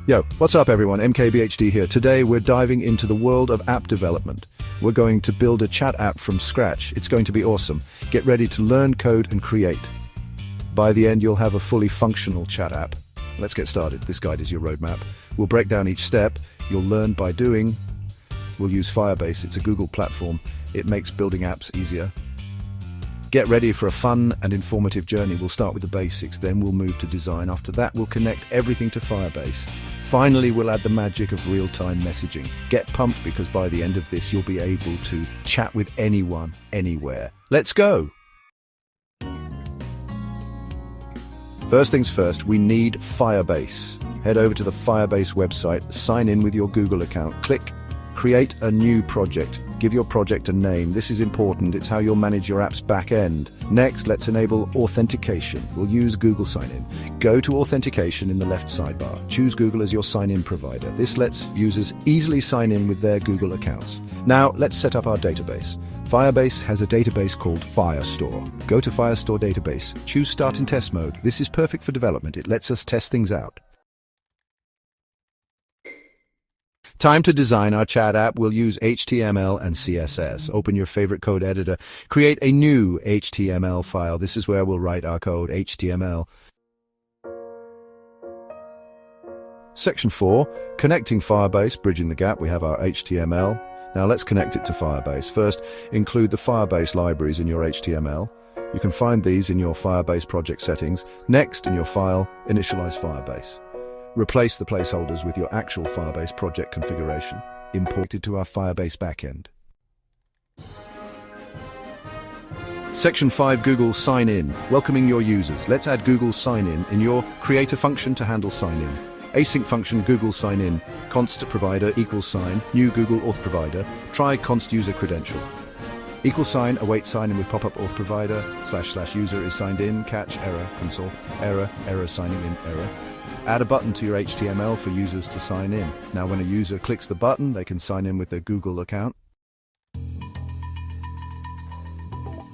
Yo, what's up everyone, MKBHD here. Today we're diving into the world of app development. We're going to build a chat app from scratch. It's going to be awesome. Get ready to learn, code, and create. By the end, you'll have a fully functional chat app. Let's get started. This guide is your roadmap. We'll break down each step. You'll learn by doing. We'll use Firebase. It's a Google platform. It makes building apps easier. Get ready for a fun and informative journey. We'll start with the basics, then we'll move to design. After that, we'll connect everything to Firebase. Finally, we'll add the magic of real-time messaging. Get pumped because by the end of this, you'll be able to chat with anyone, anywhere. Let's go! First things first, we need Firebase. Head over to the Firebase website, sign in with your Google account, click Create a new project. Give your project a name. This is important. It's how you'll manage your app's back end. Next, let's enable authentication. We'll use Google Sign-In. Go to authentication in the left sidebar. Choose Google as your sign-in provider. This lets users easily sign in with their Google accounts. Now, let's set up our database. Firebase has a database called Firestore. Go to Firestore database. Choose Start in Test Mode. This is perfect for development. It lets us test things out. Time to design our chat app. We'll use HTML and CSS. Open your favorite code editor. Create a new HTML file. This is where we'll write our code, HTML. Section 4, connecting Firebase, bridging the gap. We have our HTML. Now let's connect it to Firebase. First, include the Firebase libraries in your HTML. You can find these in your Firebase project settings. Next, in your file, initialize Firebase. Replace the placeholders with your actual Firebase project configuration, imported to our Firebase backend. Section 5, Google Sign-In, welcoming your users. Let's add Google Sign-In in your create a function to handle sign-in. Async function Google Sign-In, const provider equals sign, new Google auth provider, try const user credential. Equal sign, await sign-in with pop-up auth provider, / user is signed in, catch error, console, error signing in, error. Add a button to your HTML for users to sign in. Now when a user clicks the button, they can sign in with their Google account.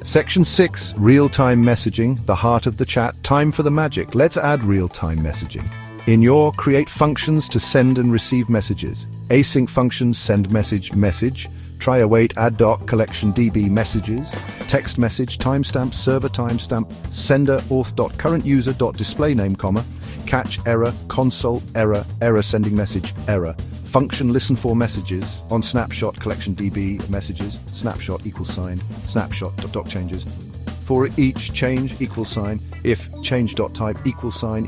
Section 6, real-time messaging, the heart of the chat. Time for the magic. Let's add real-time messaging. In your create functions to send and receive messages. Async functions send message. Try await add doc collection db messages, text message timestamp server timestamp sender auth dot current user dot display name comma, catch error console error sending message error, function listen for messages on snapshot collection db messages, snapshot equals sign, snapshot dot doc changes. For each change equals sign, if change dot type equals sign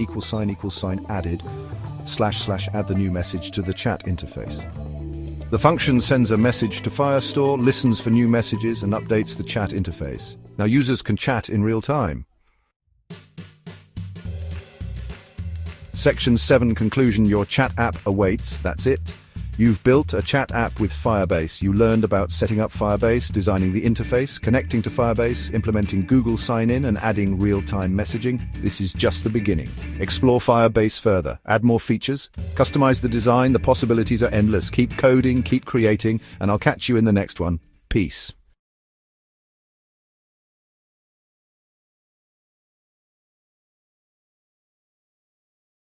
added, / add the new message to the chat interface. The function sends a message to Firestore, listens for new messages, and updates the chat interface. Now users can chat in real time. Section 7, conclusion, your chat app awaits. That's it. You've built a chat app with Firebase. You learned about setting up Firebase, designing the interface, connecting to Firebase, implementing Google Sign-In, and adding real-time messaging. This is just the beginning. Explore Firebase further. Add more features. Customize the design. The possibilities are endless. Keep coding, keep creating, and I'll catch you in the next one. Peace.